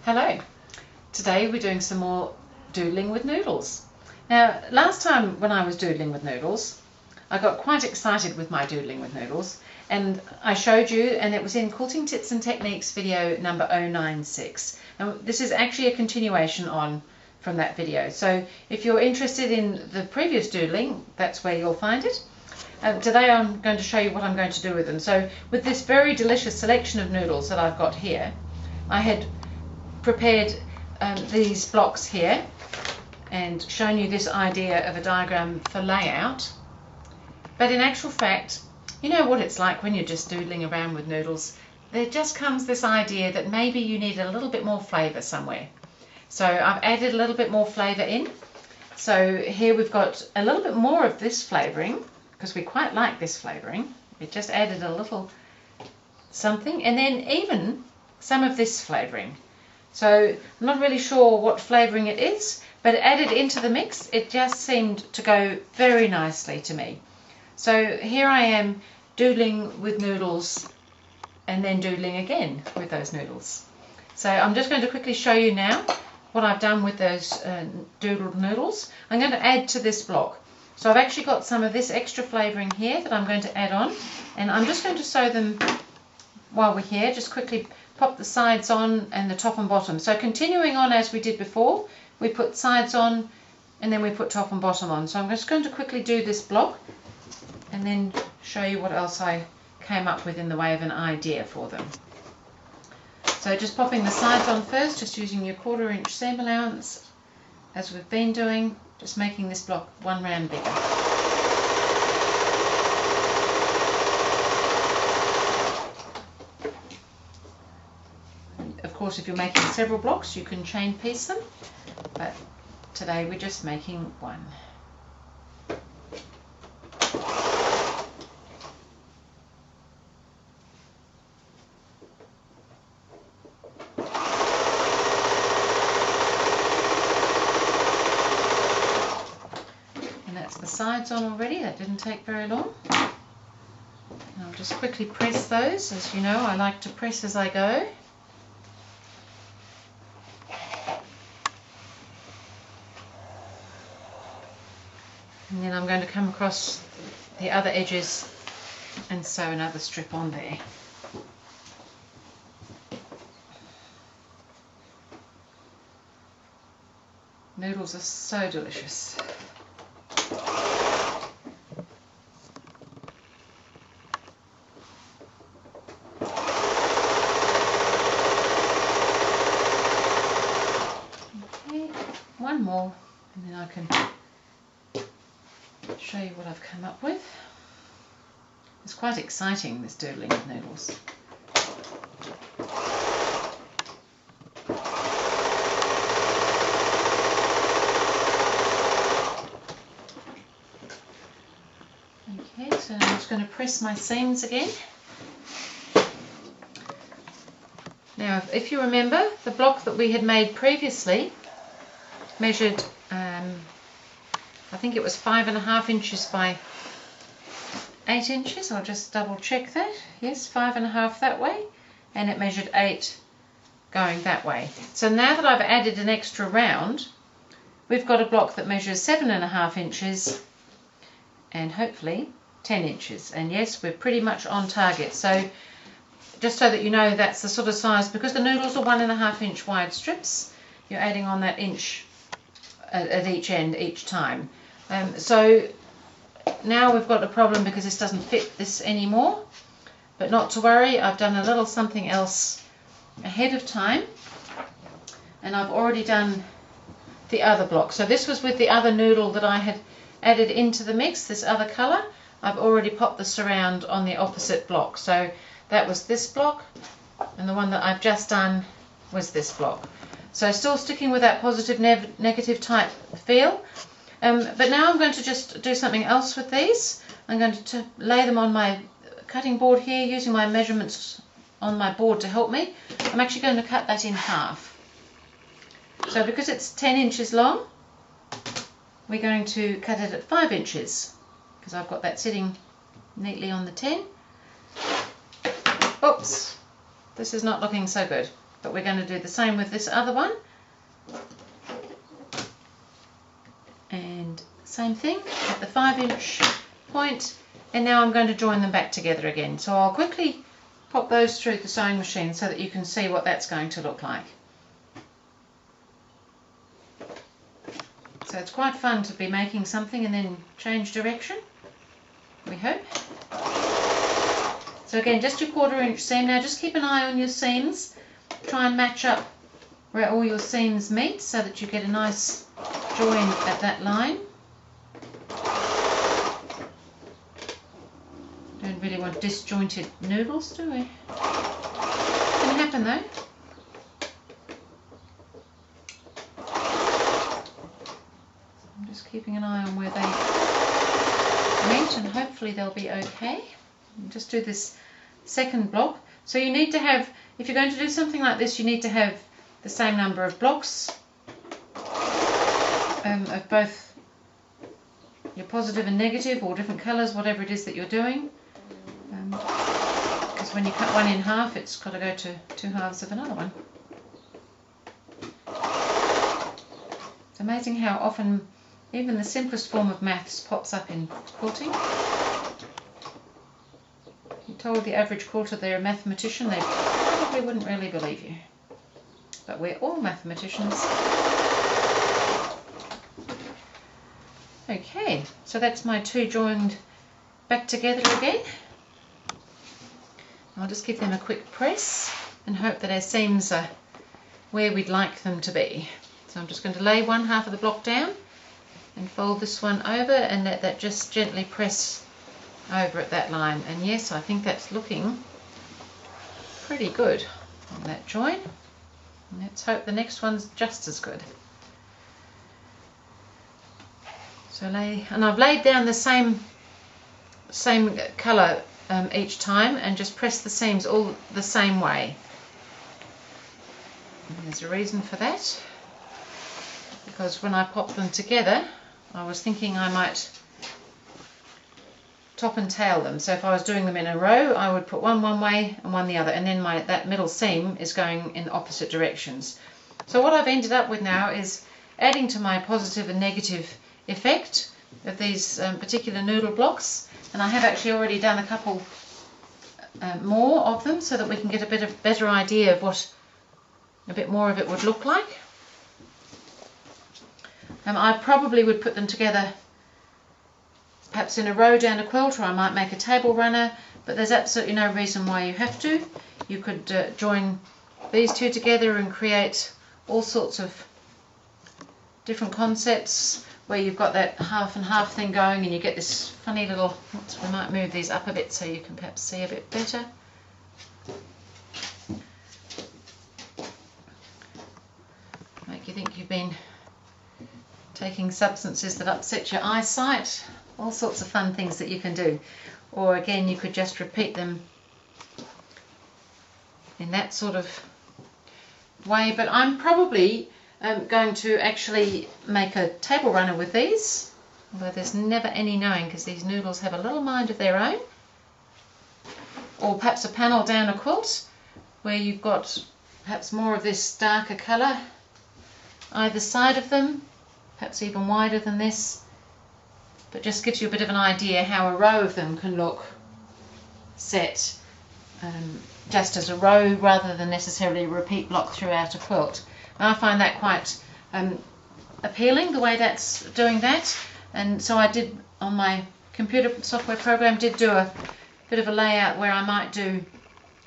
Hello, today we're doing some more doodling with noodles. Now last time when I was doodling with noodles I got quite excited with my doodling with noodles and I showed you, and it was in Quilting Tips and Techniques video number 096, and this is actually a continuation on from that video, so if you're interested in the previous doodling, that's where you'll find it. Today I'm going to show you what I'm going to do with them. So with this very delicious selection of noodles that I've got here, I had prepared these blocks here and shown you this idea of a diagram for layout, but in actual fact, you know what it's like when you're just doodling around with noodles. There just comes this idea that maybe you need a little bit more flavour somewhere. So I've added a little bit more flavour in. So here we've got a little bit more of this flavouring because we quite like this flavouring. We just added a little something, and then even some of this flavouring. So I'm not really sure what flavouring it is, but added into the mix, it just seemed to go very nicely to me. So here I am doodling with noodles and then doodling again with those noodles. So I'm just going to quickly show you now what I've done with those doodled noodles. I'm going to add to this block. So I've actually got some of this extra flavouring here that I'm going to add on, and I'm just going to sew them while we're here. Just quickly pop the sides on and the top and bottom. So continuing on as we did before, we put sides on and then we put top and bottom on. So I'm just going to quickly do this block and then show you what else I came up with in the way of an idea for them. So just popping the sides on first, just using your 1/4 inch seam allowance as we've been doing, just making this block one round bigger. Of course, if you're making several blocks, you can chain piece them, but today we're just making one. And that's the sides on already. That didn't take very long. And I'll just quickly press those. As you know, I like to press as I go. And then I'm going to come across the other edges and sew another strip on there. Noodles are so delicious. Okay, one more and then I can show you what I've come up with. It's quite exciting, this doodling with noodles. Okay, so I'm just going to press my seams again. Now, if you remember, the block that we had made previously measured I think it was 5.5 inches by 8 inches. I'll just double check that. Yes, 5.5 that way, and it measured 8 going that way. So now that I've added an extra round, we've got a block that measures 7.5 inches and hopefully 10 inches. And yes, we're pretty much on target. So just so that you know, that's the sort of size, because the noodles are 1.5 inch wide strips, you're adding on that inch at each end each time. So now we've got a problem because this doesn't fit this anymore, but not to worry, I've done a little something else ahead of time, and I've already done the other block. So this was with the other noodle that I had added into the mix, this other colour. I've already popped the surround on the opposite block. So that was this block, and the one that I've just done was this block. So still sticking with that positive negative type feel, but now I'm going to just do something else with these. I'm going to lay them on my cutting board here, using my measurements on my board to help me. I'm actually going to cut that in half. So because it's 10 inches long, we're going to cut it at 5 inches because I've got that sitting neatly on the 10. Oops, this is not looking so good. but we're going to do the same with this other one. And same thing at the 5-inch point, and now I'm going to join them back together again. So I'll quickly pop those through the sewing machine so that you can see what that's going to look like. So it's quite fun to be making something and then change direction, we hope. So again, just your 1/4 inch seam. Now just keep an eye on your seams. Try and match up where all your seams meet so that you get a nice join at that line. Don't really want disjointed noodles, do we? Can happen though. I'm just keeping an eye on where they meet, and hopefully they'll be okay. Just do this second block. So you need to have, if you're going to do something like this, you need to have the same number of blocks of both your positive and negative, or different colours, whatever it is that you're doing. Because when you cut one in half, it's got to go to 2 halves of another one. It's amazing how often even the simplest form of maths pops up in quilting. If you told the average quilter they're a mathematician, they probably wouldn't really believe you. But we're all mathematicians. Okay, so that's my 2 joined back together again. I'll just give them a quick press and hope that our seams are where we'd like them to be. So I'm just going to lay 1/2 of the block down and fold this one over and let that just gently press over at that line. And yes, I think that's looking pretty good on that join. And let's hope the next one's just as good. So I've laid down the same colour each time, and just press the seams all the same way. And there's a reason for that, because when I pop them together, I was thinking I might top and tail them. So if I was doing them in a row, I would put one way and one the other, and then that middle seam is going in opposite directions. So what I've ended up with now is adding to my positive and negative effect of these particular noodle blocks, and I have actually already done a couple more of them so that we can get a better idea of what a bit more of it would look like. I probably would put them together perhaps in a row down a quilt, or I might make a table runner, but there's absolutely no reason why you have to. You could join these 2 together and create all sorts of different concepts where you've got that half and half thing going, and you get this funny little, we might move these up a bit so you can perhaps see a bit better. Make you think you've been taking substances that upset your eyesight. All sorts of fun things that you can do. Or again, you could just repeat them in that sort of way. But I'm probably going to actually make a table runner with these, although there's never any knowing, because these noodles have a little mind of their own. Or perhaps a panel down a quilt where you've got perhaps more of this darker colour either side of them, perhaps even wider than this, but just gives you a bit of an idea how a row of them can look set just as a row rather than necessarily a repeat block throughout a quilt. And I find that quite appealing, the way that's doing that. And so I did, on my computer software program, did do a bit of a layout where I might do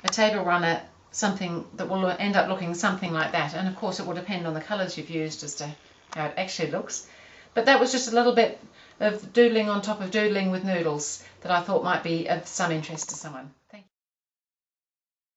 a table runner, something that will end up looking something like that. And of course it will depend on the colours you've used as to how it actually looks. But that was just a little bit of doodling on top of doodling with noodles that I thought might be of some interest to someone.